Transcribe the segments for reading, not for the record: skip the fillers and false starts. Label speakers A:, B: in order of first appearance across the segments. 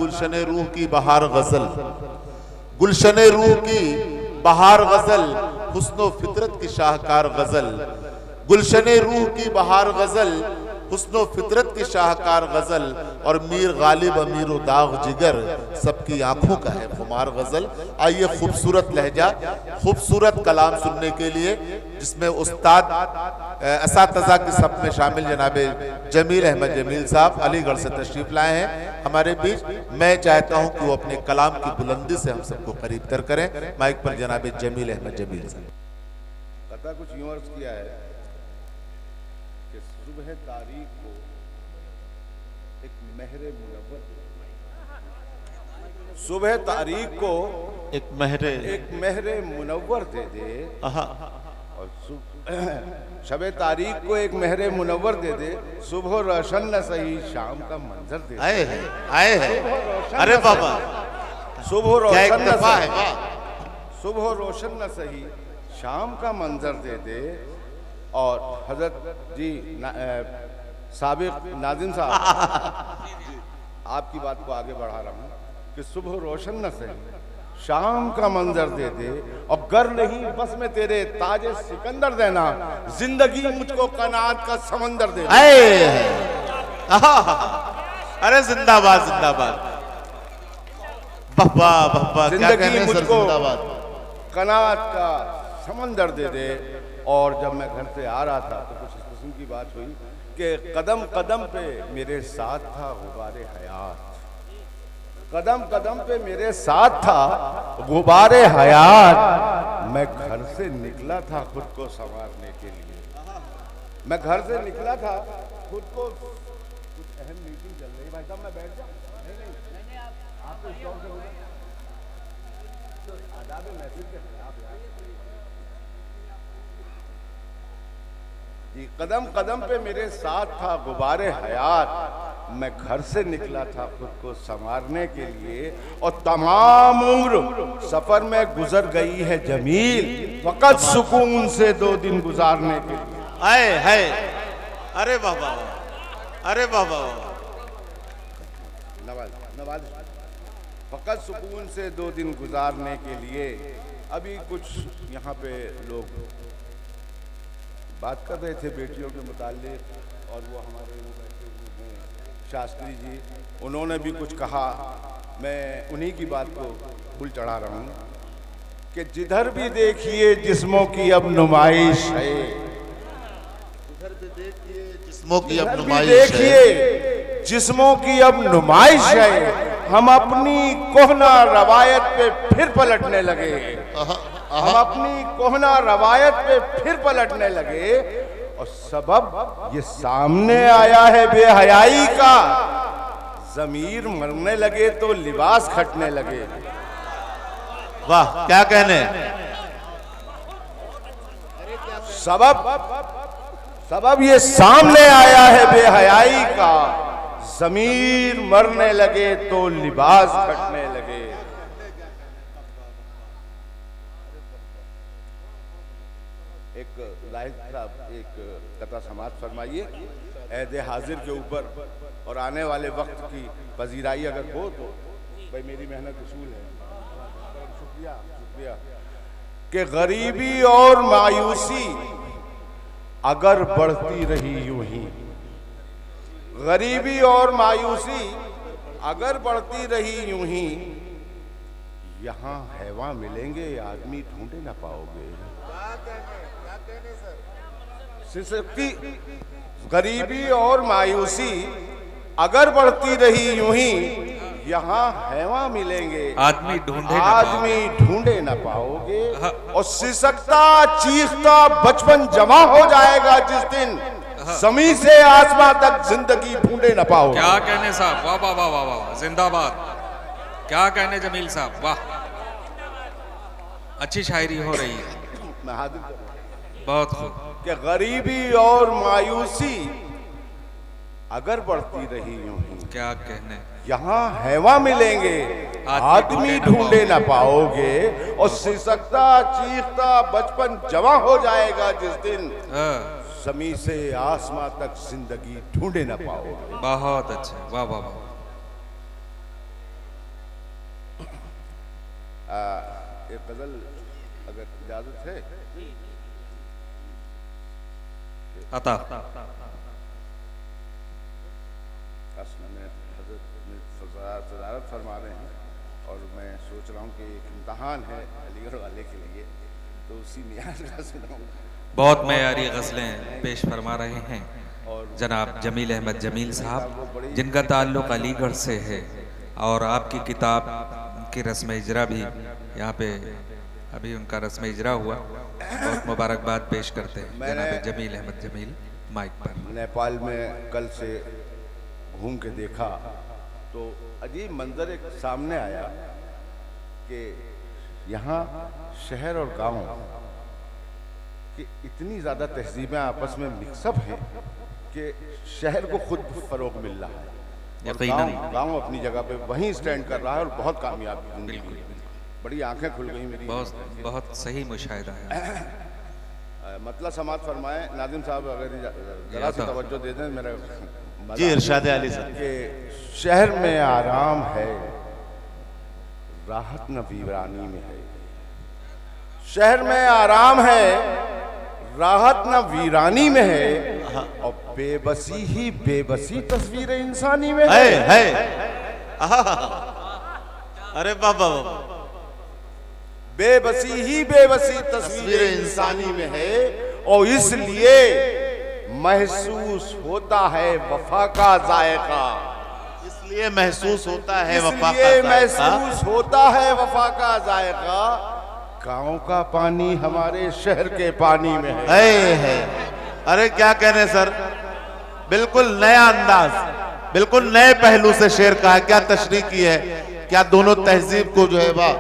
A: गुलशन रूह की बहार गजल, गुलशन रूह की बहार गजल, हुस्नो फितरत की शाहकार गजल, गुलशन रूह की बहार गजल, हुस्नो फितरत की शाहकार गजल, और मीर गालिब अमीर दाग जिगर, सबकी आंखों का है खुमार गजल। आइए खूबसूरत लहजा, खूबसूरत कलाम सुनने के लिए, जिसमें उस्ताद असातिज़ा की सब में शामिल जनाब जमील अहमद जमील साहब अलीगढ़ से तशरीफ लाए हैं हमारे बीच। मैं चाहता हूं कि वो अपने कलाम की बुलंदी से हम सबको करीब तर करें। माइक पर जनाब जमील अहमद जमील साहब।
B: कथा कुछ यूं अर्ज किया है कि सुबह तारीख को एक महरे मुनव्वर, सुबह तारीख को
A: एक
B: महरे मुनव्वर दे दे, और शबे तारीख को एक महरे मुनव्वर दे दे, सुबह रोशन न सही शाम का मंजर दे दे।
A: आए हैं अरे बाबा,
B: सुबह रोशन न
A: है,
B: सही, सुबह रोशन न सही शाम का मंजर दे दे। और हजरत जी साबिक नाज़िम साहब आपकी बात को आगे बढ़ा रहा हूँ कि सुबह रोशन न सही शाम का मंजर दे दे, और गर नहीं बस में तेरे ताजे सिकंदर देना, जिंदगी मुझको कनात का समंदर दे दे।
A: अरे जिंदाबाद जिंदाबाद, बब्बा बब्बा,
B: जिंदगी मुझको कनात का समंदर दे दे। और जब मैं घर से आ रहा था तो कुछ इस किस्म की बात हुई कि कदम कदम पे मेरे साथ था गुबारे हयात, कदम कदम पे मेरे साथ था गुबारे हयात। मैं घर से निकला था खुद को संवारने के लिए, मैं घर से निकला था खुद को। कुछ अहम मीटिंग चल रही है भाई साहब, मैं बैठ जाऊं? नहीं, आप तो शौक से बोले तो आदाब महफिल के खिलाफ है जी। कदम कदम पे मेरे साथ था गुबारे हयात, मैं घर से निकला था खुद को संवारने के लिए, और तमाम उम्र सफर में गुजर गई है जमील, फकत सुकून से 2 दिन गुजारने के लिए।
A: आए है, अरे बाबा, अरे बाबा,
B: नवाज, फकत सुकून से 2 दिन गुजारने के लिए। अभी कुछ यहाँ पे लोग बात कर रहे थे बेटियों के मुताल्लिक, और वो हमारे बैठे हुए हैं शास्त्री जी, उन्होंने भी कुछ कहा। मैं उन्हीं की बात को फूल चढ़ा रहा हूँ कि जिधर भी देखिए जिस्मों की अब नुमाइश है,
A: जिधर भी देखिए जिस्मों की अब नुमाइश
B: देखिए जिस्मों की अब नुमाइश है। हम अपनी कोहना रवायत पे फिर पलटने लगे, हम अपनी कोहना रवायत पे फिर पलटने लगे, और सबब ये सामने आया है बेहयाई का। ज़मीर मरने लगे तो लिबास खटने लगे।
A: वाह क्या कहने,
B: सबब ये सामने आया है बेहयाई का। ज़मीर मरने लगे तो लिबास खटने लगे। एक लाहिद साहब एक कथा समाप्त फरमाइए ऐदे हाजिर के ऊपर, और आने वाले वक्त की पजीराई अगर हो तो भाई मेरी मेहनत उसूल है। शुक्रिया शुक्रिया। कि गरीबी और मायूसी अगर बढ़ती रही यूं ही, गरीबी और मायूसी अगर बढ़ती रही यूं ही, यहाँ हैवान मिलेंगे आदमी ढूंढे ना पाओगे। सिसकती गरीबी और मायूसी अगर बढ़ती रही यूं ही, यहाँ हैवान मिलेंगे
C: आदमी ढूंढे
B: ना पाओगे। और सिसकता चीखता बचपन जमा हो जाएगा जिस दिन, ज़मीन से आसमां तक जिंदगी ढूंढे ना पाओगे।
C: क्या कहने साहब, वाह वाह वाह वाह वाह, जिंदाबाद। क्या कहने जमील साहब, वाह, अच्छी शायरी हो रही है, बहुत खूब।
B: कि गरीबी और मायूसी अगर बढ़ती रही यूं ही,
C: क्या कहने,
B: यहाँ हैवा मिलेंगे आदमी ढूंढे ना पाओगे। और सिसकता चीखता बचपन जमा हो जाएगा जिस दिन, ज़मीन से आसमां तक जिंदगी ढूंढे ना पाओगे।
C: बहुत अच्छा, वाह वाह वाह।
B: एक गजल अगर इजाजत है।
C: अता
B: असल में हजरत सदारत फरमा रहे हैं और मैं सोच रहा हूँ कि एक इम्तहान है अलीगढ़ वाले के लिए, तो उसी मियाज का सुनाऊँ।
C: बहुत मयारी गज़लें पेश फरमा रहे हैं जनाब जमील अहमद जमील साहब, जिनका ताल्लुक़ अलीगढ़ से है और आपकी किताब की रस्म इजरा भी यहाँ पे अभी उनका रस्म इजरा हुआ। बहुत मुबारकबाद पेश करते हैं जनाब जमील अहमद जमील माइक पर।
B: नेपाल में कल से घूम के देखा तो अजीब मंजर एक सामने आया कि यहाँ शहर और गांव कि इतनी ज़्यादा तहजीबें आपस में मिक्सअप हैं कि शहर को खुद फरोग मिल रहा है, गांव अपनी जगह पे वहीं स्टैंड कर रहा है और बहुत कामयाब जिंदगी। बड़ी आंखें खुल गई मेरी।
C: बहुत सही मुशाहिदा है।
B: मतलब समात फरमाए नादिम साहब, अगर जरा सी तवज्जो दे दें मेरा।
A: जी इरशाद अली साहब
B: के शहर में आराम है, राहत न वीरानी में है। शहर में आराम है, राहत न वीरानी में है, और बेबसी ही बेबसी तस्वीर इंसानी में है।
A: अरे बाबा,
B: बेबसी ही बेबसी तस्वीर इंसानी में है, और इसलिए महसूस होता है वफा का जायका।
A: इसलिए महसूस होता है वफा का
B: इसलिए महसूस होता है वफा का जायका। गाँव का पानी हमारे शहर के पानी में है।
A: अरे क्या कहने सर, बिल्कुल नया अंदाज, बिल्कुल नए पहलू से शेर का है। क्या तशरीह की है, क्या दोनों तहजीब को जो है वाह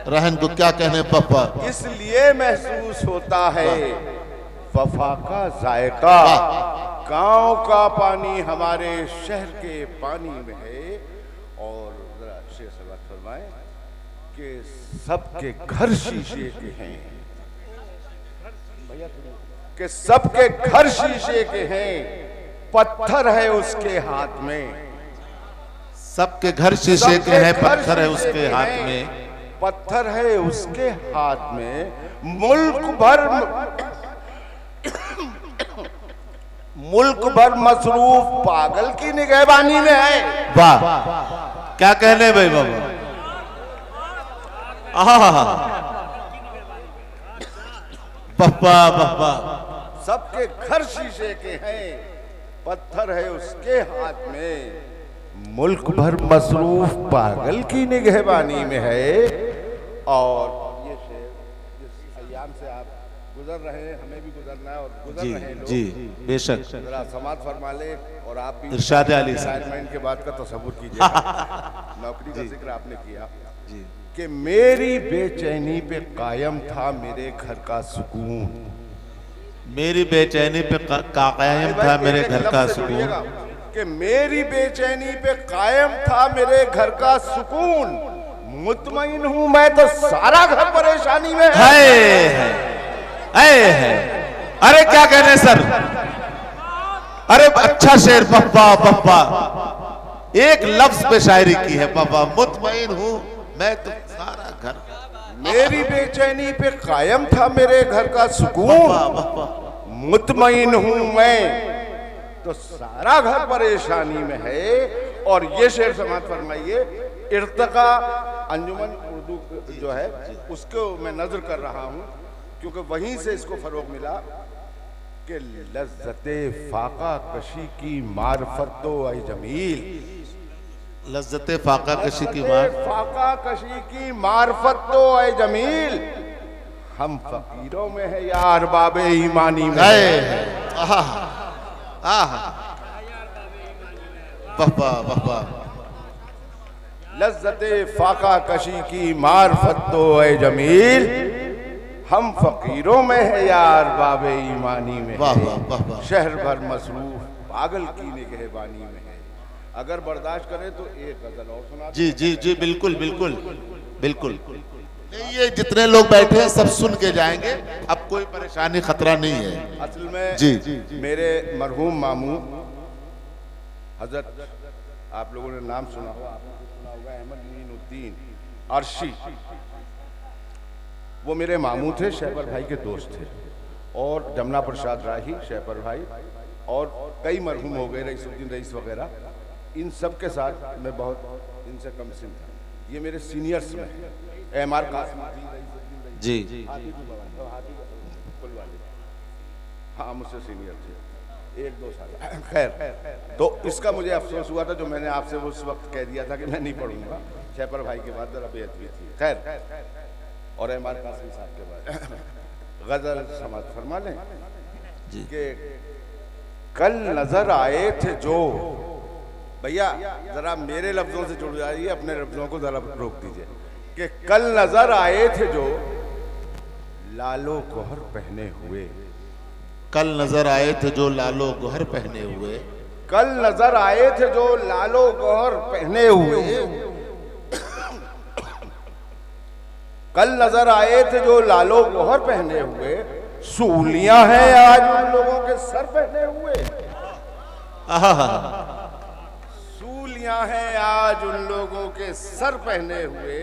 A: रहन को क्या कहने पप्पा।
B: इसलिए महसूस होता है वफा का जायका। गांव का पानी हमारे शहर के पानी में है। और जरा शेर सलात फरमाए कि सबके घर शीशे के हैं, कि सबके घर शीशे के हैं, पत्थर है उसके हाथ में।
A: सबके घर शीशे के हैं, पत्थर है उसके हाथ में,
B: पत्थर है उसके हाथ में। मुल्क भर मसरूफ पागल की निगहबानी में है।
A: वाह क्या कहने भाई बाबा। बप्पा
B: सबके घर शीशे के हैं, पत्थर है उसके हाथ में। मुल्क भर मसरूफ पागल की निगहबानी में है। और ये शेर जिस अय्याम से आप गुजर रहे हैं, हमें भी गुजरना है और गुजर रहे हैं लोग।
A: जी बेशक।
B: जरा समात फरमा ले और आप भी
A: इरशाद अली साहब
B: रिटायरमेंट के बाद का तसव्वुर कीजिए। नौकरी का जिक्र आपने किया कि मेरी बेचैनी पे कायम था मेरे घर का सुकून।
A: मेरी बेचैनी पे कायम था मेरे घर का सुकून।
B: कि मेरी बेचैनी पे कायम था मेरे घर का सुकून। मुतमईन हूं मैं तो सारा घर परेशानी में है।
A: अरे क्या कहने सर, अरे अच्छा शेर पप्पा एक लफ्ज पे शायरी की है पप्पा। मुतमईन हूं मैं तो सारा घर।
B: मेरी बेचैनी पे कायम था मेरे घर का सुकून। मुतमईन हूं मैं तो सारा घर परेशानी में है। और ये शेर समात फरमाइए। इर्तिका अंजुमन उर्दू जो है उसको मैं नजर कर रहा हूं, क्योंकि वहीं से इसको फरोग मिला कि लज्जते फाका कशी की मार्फत तो ऐ जमील।
A: लज्जते फाका कशी की
B: मार्फत तो ऐ जमील। हम फकीरों में है यार बाबे ईमानी में है। लज्जते फाका कशी की मार्फत तो ऐ जमील। हम फकीरों में है यार बाबे ईमानी में है। शहर भर मसरूफ पागल की निगहबानी में है। अगर बर्दाश्त करें तो एक गजल और सुना।
A: जी बिल्कुल। ये जितने लोग बैठे हैं सब सुन के जाएंगे, अब कोई परेशानी खतरा नहीं है।
B: असल में
A: जी
B: मेरे मरहूम मामू हजरत, आप लोगों ने नाम सुना होगा, आपने सुना होगा, अहमद मोइनुद्दीन अर्शी वो मेरे मामू थे, शहपर भाई के दोस्त थे, और जमुना प्रसाद राही शहपर भाई, और कई मरहूम हो गए, रईसुद्दीन रईस वगैरह, इन सब के साथ मैं बहुत इनसे कम सिन था। ये मेरे सीनियर्स में है। एम.आर. कासिम
A: जी
B: हाँ, मुझसे सीनियर थे 1-2 साल। खैर, तो इसका मुझे अफसोस हुआ था जो मैंने आपसे उस वक्त कह दिया था कि मैं नहीं पढ़ूंगा। शहपर भाई के बाद जरा बेहतरी थी। खैर, और एम.आर. कासिम साहब के बाद गजल समाज फरमा लें कि कल नजर आए थे जो, भैया जरा मेरे लफ्जों से जुड़ जाइए, अपने लफ्जों को जरा रोक दीजिए, कि कल नजर आए थे जो लालो गोहर पहने हुए,
A: कल नजर आए थे जो लालो गोहर पहने हुए,
B: कल नजर आए थे जो लालो गोहर पहने हुए, कल नजर आए थे जो लालो गोहर पहने हुए, सूलियां हैं आज उन लोगों के सर पहने हुए, सूलियां हैं आज उन लोगों के सर पहने हुए,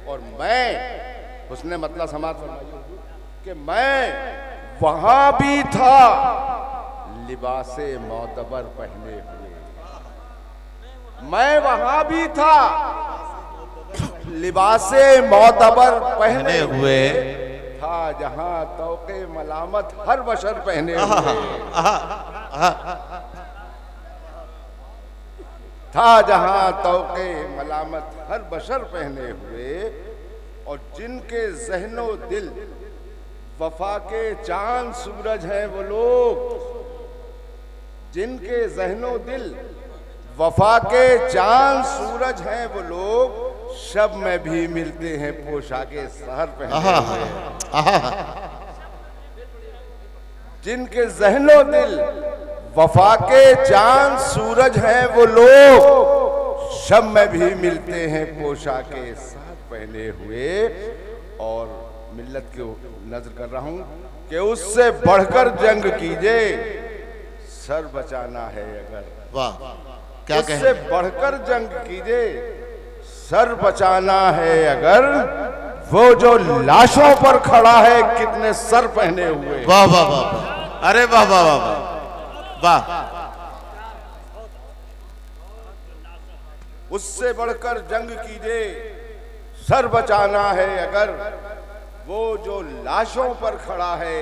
B: और मैं, उसने मतलब समाज कि मैं वहां भी था लिबासे मोतबर पहने हुए, मैं वहां भी था लिबासे मोतबर पहने हुए, था जहां तौके मलामत हर बशर पहने हुए, था जहां तौके मलामत हर बशर पहने हुए, और जिनके ज़हनो दिल वफा के चांद सूरज हैं वो लोग, जिनके ज़हनो दिल वफा के चांद सूरज हैं वो लोग, शब में भी मिलते हैं पोशाके सहर पहने हुए, जिनके ज़हनो दिल वफा के चांद सूरज हैं वो लोग, शब में भी मिलते हैं पोशाके सहर पहने हुए, और मिल्लत को नजर कर रहा हूं कि उससे बढ़कर जंग कीजिए, सर बचाना है अगर,
A: वाह क्या कहें,
B: उससे बढ़कर जंग कीजिए, सर बचाना है अगर, वो जो लाशों पर खड़ा है कितने सर पहने हुए,
A: वाह वाह वाह, अरे वाह वाह वाह वाह,
B: उससे बढ़कर जंग कीजिए, सर बचाना है अगर, वो जो लाशों पर खड़ा है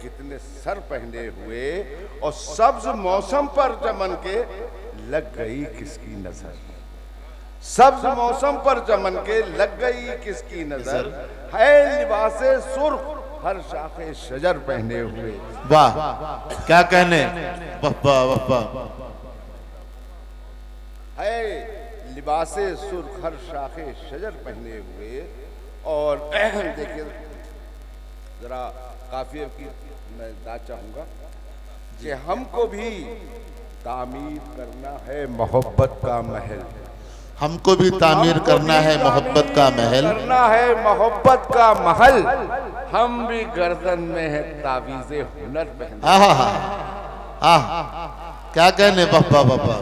B: कितने सर पहने हुए, और सब्ज मौसम पर चमन के लग गई किसकी नजर, सब्ज मौसम पर चमन के लग गई किसकी नजर, है लिबासे सुर्ख हर शाखे शजर पहने हुए,
A: वाह क्या कहने, वफ़ा वफ़ा,
B: है लिबासे सुर्ख हर शाखे शजर पहने हुए। और देखिए जरा काफिया की मैं दाद चाहूंगा कि हमको भी तामीर करना है मोहब्बत का महल,
A: हमको भी तामीर करना है मोहब्बत का महल,
B: करना है मोहब्बत का महल, हम भी गर्दन में है तावीज़े हुनर पहने,
A: क्या कहने, वफ़ा वफ़ा,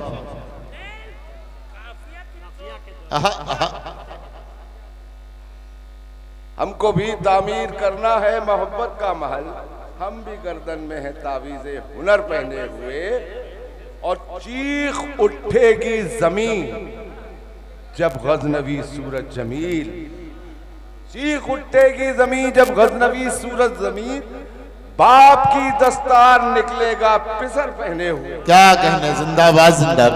B: हमको भी तामीर करना है मोहब्बत का महल, हम भी गर्दन में है तावीज़े हुनर पहने हुए, और चीख उठेगी जमीन जब गजनवी सूरज जमील, चीख उठेगी जमीन जब गजनवी सूरज जमील, बाप की दस्तार निकलेगा पिसर पहने हुए,
A: क्या कहने, जिंदाबाद जिंदाबाद।